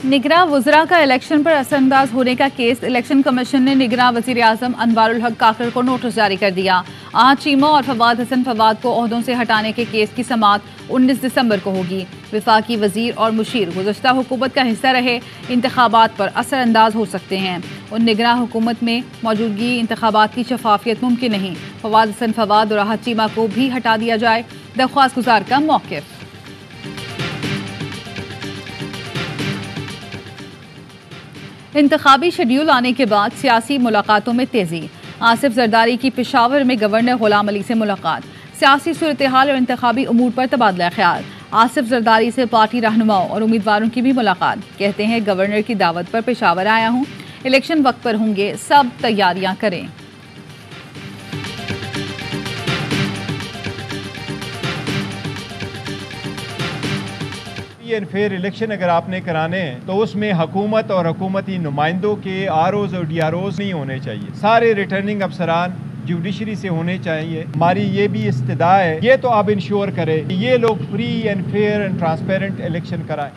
निगरां वज़रा का इलेक्शन पर असरअंदाज होने का केस। इलेक्शन कमीशन ने निगरां वज़ीर आज़म अनवारुल हक काकर को नोटिस जारी कर दिया। आज चीमा और फवाद हसन फवाद को ओहदों से हटाने के केस की समाअत 19 दिसंबर को होगी। विफाकी वज़ीर और मुशीर गुज़श्ता हुकूमत का हिस्सा रहे, इंतखाबात पर असरअंदाज हो सकते हैं और निगरां हुकूमत में मौजूदगी इंतखाबात की शफाफियत मुमकिन नहीं। फवाद हसन फवाद और राहत चीमा को भी हटा दिया जाए, दरख्वास्त गुजार का मौक़िफ़। इंतखाबी शेड्यूल आने के बाद सियासी मुलाकातों में तेजी। आसिफ जरदारी की पेशावर में गवर्नर गुलाम अली से मुलाकात। सियासी सूरत हाल और इंतखाबी उमूर पर तबादला ख्याल। आसिफ जरदारी से पार्टी रहनुमाओं और उम्मीदवारों की भी मुलाकात। कहते हैं गवर्नर की दावत पर पेशावर आया हूँ, इलेक्शन वक्त पर होंगे, सब तैयारियां करें। एंड फेयर इलेक्शन अगर आपने कराने हैं तो उसमें हुकूमत और हुकूमती नुमाइंदों के आरओज और डीआरओज नहीं होने चाहिए। सारे रिटर्निंग अफसरान जुडिशरी से होने चाहिए। हमारी ये भी इस्तदा है, ये तो आप इंश्योर करें कि ये लोग free and fair and transparent election कराएं।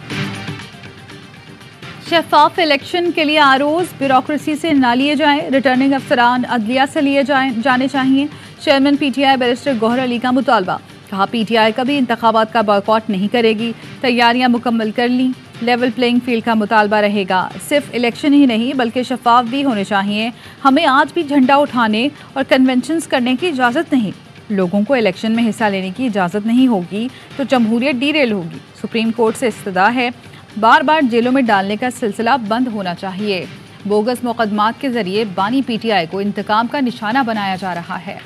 शफाफ इलेक्शन के लिए आरओज ब्यूरोक्रेसी से ना लिए जाएं, रिटर्निंग अफसरान अदलिया से लिए जाने चाहिए। Chairman PTI barrister Gohar Ali का मुतालबा। कहा पीटीआई कभी इंतखाबात का बॉयकॉट नहीं करेगी, तैयारियां मुकम्मल कर ली। लेवल प्लेइंग फील्ड का मुतालबा रहेगा। सिर्फ इलेक्शन ही नहीं बल्कि शफाफ भी होने चाहिए। हमें आज भी झंडा उठाने और कन्वेंशंस करने की इजाज़त नहीं। लोगों को इलेक्शन में हिस्सा लेने की इजाज़त नहीं होगी तो जमहूरियत डीरेल होगी। सुप्रीम कोर्ट से इस्तदा है, बार बार जेलों में डालने का सिलसिला बंद होना चाहिए। बोगस मुकदमात के जरिए बानी पीटीआई को इंतकाम का निशाना बनाया जा रहा है।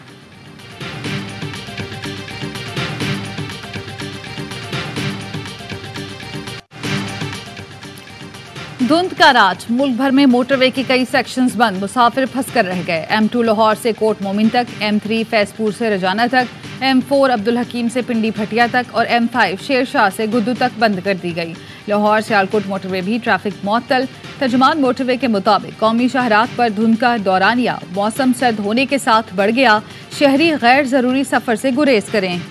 धुंध का राज। मुल्क भर में मोटरवे के कई सेक्शंस बंद, मुसाफिर फंस कर रह गए। M2 लाहौर से कोट मोमिन तक, M3 फैजपुर से रजाना तक, M4 अब्दुल हकीम से पिंडी भटिया तक और M5 शेरशाह से गुद्दू तक बंद कर दी गई। लाहौर सियालकोट मोटरवे भी ट्रैफिक मुअत्तल। तर्जुमान मोटरवे के मुताबिक कौमी शाहरात पर धुंध का दौरानिया मौसम सर्द होने के साथ बढ़ गया। शहरी गैर जरूरी सफर से गुरेज करें।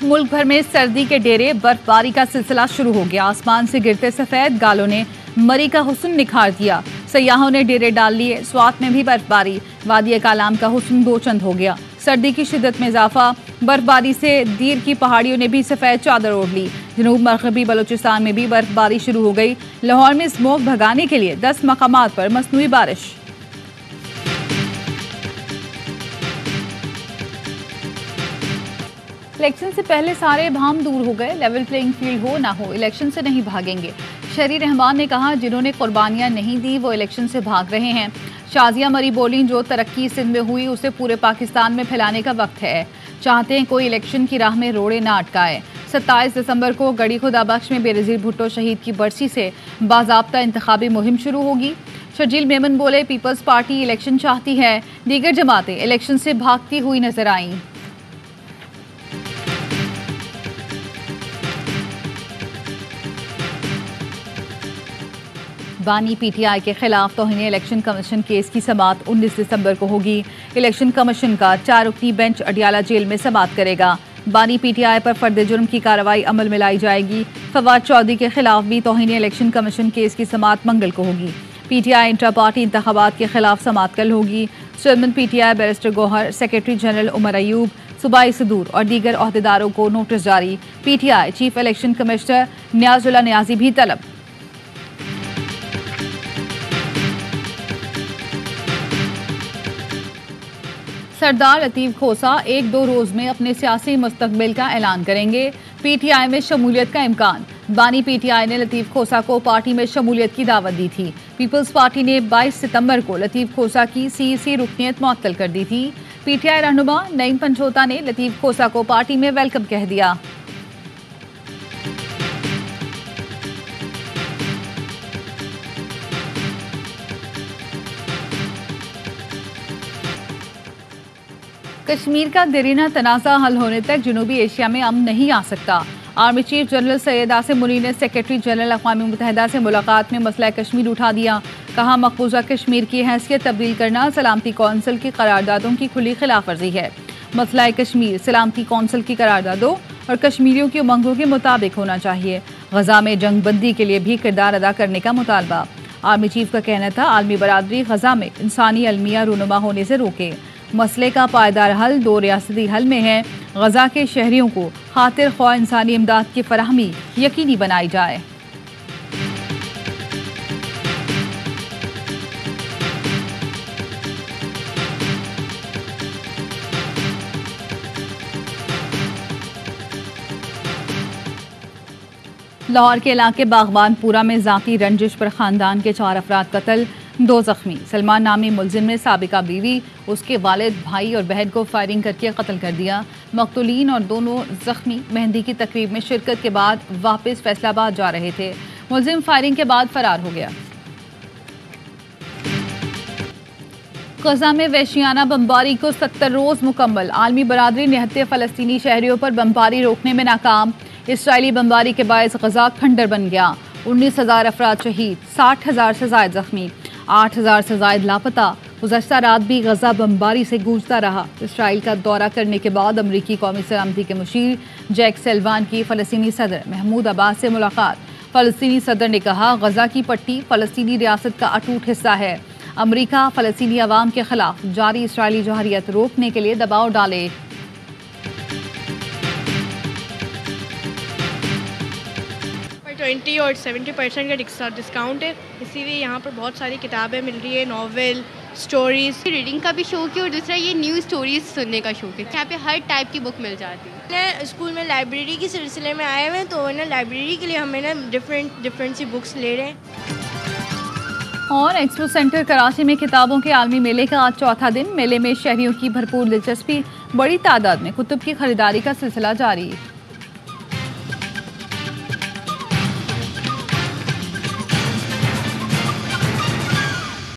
मुल्क भर में सर्दी के डेरे, बर्फबारी का सिलसिला शुरू हो गया। आसमान से गिरते सफेद गालों ने मरी का हुस्न निखार दिया। सयाहों ने डेरे डाल लिए। स्वात में भी बर्फबारी, वादी कालाम का हुस्न दो चंद हो गया। सर्दी की शिद्दत में इजाफा। बर्फबारी से दीर की पहाड़ियों ने भी सफेद चादर ओढ़ ली। जनूब मगरबी बलोचिस्तान में भी बर्फबारी शुरू हो गई। लाहौर में स्मोक भगाने के लिए 10 मकामात पर मसनूई बारिश। इलेक्शन से पहले सारे भाम दूर हो गए। लेवल प्लेइंग फील्ड हो ना हो, इलेक्शन से नहीं भागेंगे। शहरी रहमान ने कहा जिन्होंने कुर्बानियां नहीं दी वो इलेक्शन से भाग रहे हैं। शाजिया मरी बोली जो तरक्की सिंध में हुई उसे पूरे पाकिस्तान में फैलाने का वक्त है। चाहते हैं कोई इलेक्शन की राह में रोड़े ना अटकाए। 27 दिसंबर को गड़ी खुदा बख्श में बेनज़ीर भुट्टो शहीद की बरसी से बाज़ाब्ता इंतखाबी मुहिम शुरू होगी। शर्जील मेमन बोले पीपल्स पार्टी इलेक्शन चाहती है, दीगर जमातें इलेक्शन से भागती हुई नजर आईं। बानी पीटीआई के खिलाफ तौहीन इलेक्शन कमीशन केस की समाअत 19 दिसंबर को होगी। इलेक्शन कमीशन का 4 रुकनी बेंच अडियाला जेल में समाअत करेगा। बानी पीटीआई पर फर्द जुर्म की कार्रवाई अमल में लाई जाएगी। फवाद चौधरी के खिलाफ भी तौहीन इलेक्शन कमीशन केस की समाअत मंगल को होगी। पीटीआई इंट्रा पार्टी इंतखाबात के खिलाफ समाअत कल होगी। Chairman PTI barrister Gohar, secretary general Umar Ayub, सूबाई सदूर और दीगर अहदेदारों को नोटिस जारी। PTI chief election commissioner Niazullah Niazi भी तलब। सरदार लतीफ़ खोसा 1-2 रोज में अपने सियासी मुस्तकबिल का ऐलान करेंगे। पीटीआई में शमूलियत का इम्कान। बानी पीटीआई ने लतीफ़ खोसा को पार्टी में शमूलियत की दावत दी थी। पीपल्स पार्टी ने 22 सितंबर को लतीफ़ खोसा की सीईसी रुकनियत मुअत्तल कर दी थी। पीटीआई रहनुमा नईम पंचोता ने लतीफ़ खोसा को पार्टी में वेलकम कह दिया। कश्मीर का देरीना तनाज़ा हल होने तक जनूबी एशिया में अमन नहीं आ सकता। Army chief general Syed Asim Munir ने सेक्रेटरी जनरल अक़वाम मुत्तहिदा से मुलाकात में मसला कश्मीर उठा दिया। कहा मकबूजा कश्मीर की हैसियत तब्दील करना सलामती कौंसिल की करारदादों की खुली खिलाफ वर्जी है। मसला कश्मीर सलामती कौंसिल की करारदादों और कश्मीरियों की उमंगों के मुताबिक होना चाहिए। गजा में जंग बंदी के लिए भी किरदार अदा करने का मुतालबा। आर्मी चीफ का कहना था आलमी बरादरी गजा में इंसानी अलमिया रूनुमा होने से रोके। मसले का पायदार हल 2 रियासती हल में है। गजा के शहरियों को खातिर ख्वाह इंसानी इमदाद की फराहमी यकीनी बनाई जाए। लाहौर के इलाके बागबानपुरा में जाती रंजिश पर खानदान के 4 अफराद कत्ल, 2 जख्मी। सलमान नामी मुलजिम ने साबिका बीवी, उसके वालिद, भाई और बहन को फायरिंग करके कत्ल कर दिया। मकतूलीन और दोनों जख्मी मेहंदी की तकरीब में शिरकत के बाद वापस फैसलाबाद जा रहे थे। मुलजिम फायरिंग के बाद फरार हो गया। गजा में वहशियाना बमबारी को 70 रोज मुकम्मल। आलमी बरादरी निहत्ते फ़लस्तीनी शहरियों पर बमबारी रोकने में नाकाम। इसराइली बमबारी के बायस गजा खंडर बन गया। 19,000 अफराद शहीद, 60,000 से ज़ायद जख्मी, 8,000 से ज़ायद लापता। गुज़श्ता रात भी गजा बमबारी से गूंजता रहा। इसराइल का दौरा करने के बाद अमरीकी कौमी सलामती के मुशीर जैक सेल्वान की फ़लस्तीनी सदर महमूद अब्बास से मुलाकात। फ़लस्तीनी सदर ने कहा गजा की पट्टी फ़लस्तीनी रियासत का अटूट हिस्सा है। अमरीका फ़लस्तीनी अवाम के खिलाफ जारी इसराइली जहरियत रोकने के लिए दबाव डाले। 20 और 70% का डिस्काउंट है, इसीलिए यहाँ पर बहुत सारी किताबें मिल रही है, नॉवेल, स्टोरीज। रीडिंग का भी शौक है और दूसरा ये न्यू स्टोरीज सुनने का शौक है। यहाँ पे हर टाइप की बुक मिल जाती है। मैं स्कूल में लाइब्रेरी के सिलसिले में आए हुए हैं, तो ना लाइब्रेरी के लिए हमें ना डिफरेंट सी बुक्स ले रहे हैं। और एक्सपो सेंटर कराची में किताबों के आलमी मेले का आज चौथा दिन। मेले में शहरियों की भरपूर दिलचस्पी, बड़ी तादाद में कुतुब की खरीदारी का सिलसिला जारी।